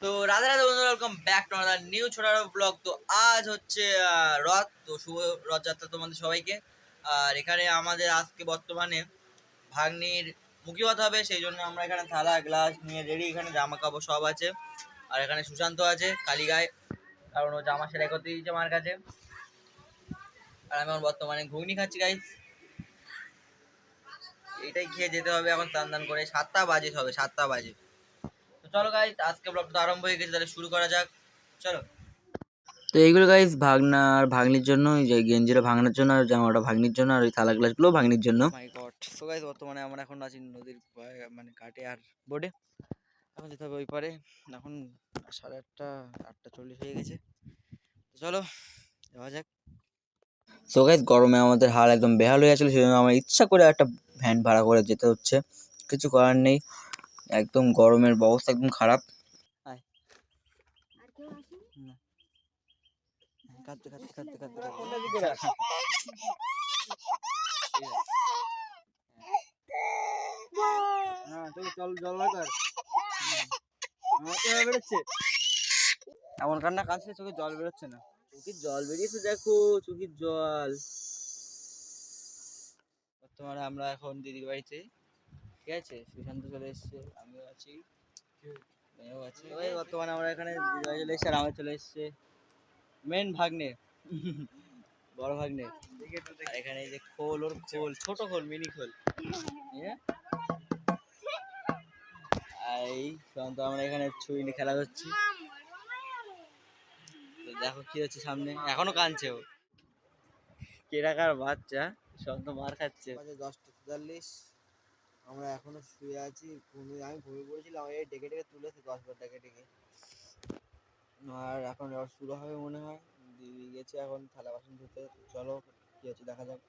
তো রাধে রাধে বন্ধুরা, welcome back to another new ছোট ব্লগ। তো আজ হচ্ছে রথ, তো শুভ রথযাত্রা তোমাদের সবাইকে। আর এখানে আমাদের আজকে বর্তমানে ভাগ্নির মুখী ভাত হবে, সেই জন্য আমরা এখানে থালা গ্লাস নিয়ে রেডি। এখানে জামা কাপড় সব আছে। আর এখানে সুশান্ত আছে কালীগায়, কারণ ও জামা সেলাই করতে দিয়েছে আমার কাছে। আর আমি এখন বর্তমানে ঘুগনি খাচ্ছি গাইস। এইটাই খেয়ে যেতে হবে এখন স্নান দান করে। 7টা বাজে হবে, 7টা বাজে। তো চলো গাইস, আজকে ব্লগটা আরম্ভ হয়ে গেছে, তাহলে শুরু করা যাক, চলো। তো এইগুলো গাইস ভাগনা আর ভাগ্নির জন্য, এই যে গেঞ্জিটা ভাগনার জন্য, আর জামাটা ভাগ্নির জন্য, আর ওই থালা গ্লাসগুলো ভাগ্নির জন্য। মাই গড। সো গাইস, বর্তমানে আমরা এখন আছি নদীর মানে ঘাটে আর বোটে। এখন যেতে হবে ওই পারে। এখন 8:30, 8:40 হয়ে গেছে। তো চলো যাওয়া যাক। সো গাইস, গরমে আমাদের হাল একদম বেহাল হয়ে গেছিলো, সেই জন্য আমার ইচ্ছা করে একটা ভ্যান ভাড়া করে যেতে হচ্ছে, কিছু করার নেই। একদম গরমের অবস্থা একদম খারাপ। কাঁদতে কাঁদতে কাঁদতে কাঁদতে এমন কান্না কাঁদছে, চোখে জল বেরোচ্ছে না। চোখের জল বেরিয়েছে, দেখো চোখের জল। বর্তমানে আমরা এখন দিদির বাড়িতে, ঠিক আছে। সুশান্ত চলে এসছে, আমিও আছি, মেয়েও আছে। ওই বর্তমানে আমরা এখানে দিদির বাড়ি চলে এসছে, আর আমার চলে এসছে মেন ভাগ্নে, বড় ভাগ্নে। আর এখানে এই যে খোল, ওর খোল, ছোট খোল, মিনি খোল। আর এই সুশান্ত, আমরা এখানে ছুরি নিয়ে খেলা করছি। তো দেখো কি হচ্ছে সামনে, এখনো কাঁদছে ও। কেরাকার বাচ্চা, সুশান্ত মার খাচ্ছে। 10:43, আমরা এখনো শুয়ে আছি। আমি ঘুমিয়ে পড়েছিলাম, এই ডেকে ডেকে তুলেছে 10 বার ডেকে ডেকে। আর এখন শুরু হবে মনে হয়। দিদি গেছে এখন থালা বাসন ধুতে। চলো কি হচ্ছে দেখা যাক।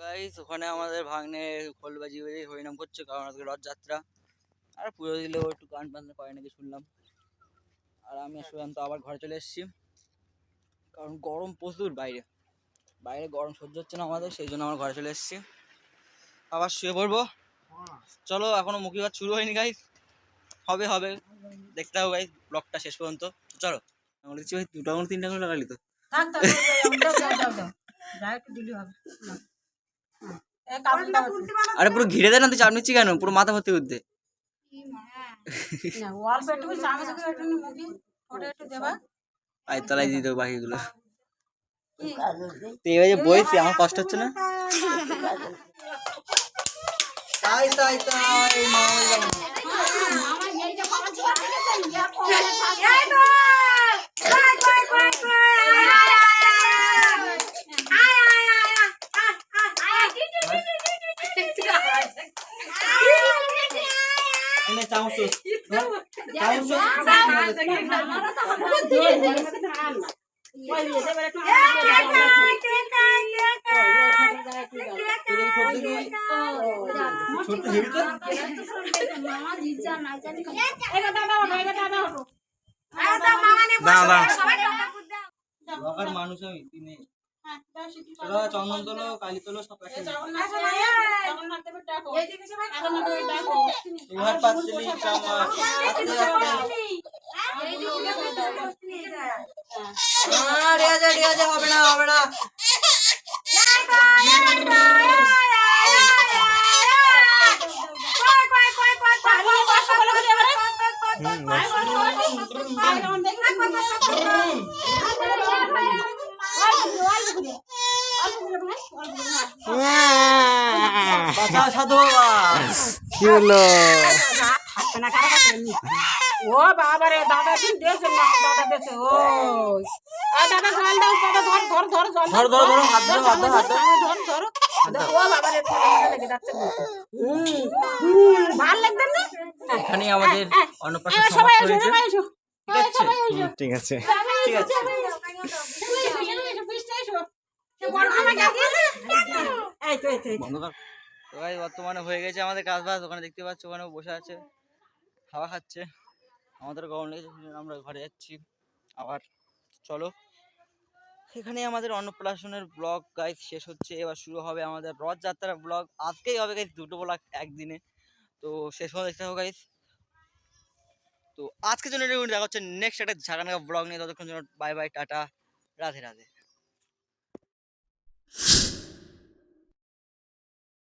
গাইস, ওখানে আমাদের ভাগ্নে খোল বাজিয়ে বাজিয়ে হরিনাম করছে, কারণ আজকে রথযাত্রা। আর পুজো দিলেও একটু গান বাজনা করে নাকি শুনলাম। আর আমি সুশান্ত আবার ঘরে চলে এসেছি, কারণ গরম প্রচুর বাইরে। বাইরে গরম সহ্য হচ্ছে না আমাদের, সেই জন্য আমার ঘরে চলে এসেছি। আবার শুয়ে পড়বো। চলো, এখনো মুখী ভাত শুরু হয়নি গাইস, হবে হবে, দেখতে হবে গাইস ব্লগটা শেষ পর্যন্ত। চলো। আমার দিচ্ছি ভাই 2টা আঙুল 3টা আঙুল লাগালি তো। আরে পুরো ঘিরে দেয় না, তুই চাপ নিচ্ছি কেন? পুরো মাথা ভর্তি উঠতে। তলায় দিয়ে দেবো বাকিগুলো। তুই এবার যে বইছি, আমার কষ্ট হচ্ছে না? তাই তাই তাই মানুষ আমি চন্দন তোলো, কালী তোলো, সব হবে না হবে না। কি হলো? ও বাবা রে, দাদা দিন দিয়েছে না, দাদা দিয়েছে। ও দাদা জল দাও, দাদা ধর ধর ধর জল ধর ধর ধর, হাত ধর হাত ধর হাত ধর। ধর ও বাবা রে, লেগে যাচ্ছে। ভাল লাগবে না? এখানে আমাদের অন্নপ্রাশন সমাপ্ত হয়েছে। ঠিক আছে ঠিক আছে। এই তো এই তো এই তো। তো ভাই বর্তমানে হয়ে গেছে আমাদের কাজ বাজ, ওখানে দেখতে পাচ্ছ ওখানে বসে আছে হাওয়া খাচ্ছে, আমাদের গরম লেগেছে সেই জন্য আমরা ঘরে যাচ্ছি আবার। চলো, এখানে আমাদের অন্নপ্রাশনের ব্লগ গাইজ শেষ হচ্ছে, এবার শুরু হবে আমাদের রথযাত্রার ব্লগ। আজকেই হবে গাইজ দুটো ব্লগ একদিনে, তো শেষ পর্যন্ত দেখতে হবে গাইজ। তো আজকের জন্য দেখা হচ্ছে নেক্সট একটা ঝাঁকানাকা ব্লগ নিয়ে, ততক্ষণ জন্য bye bye, tata, Radhe Radhe.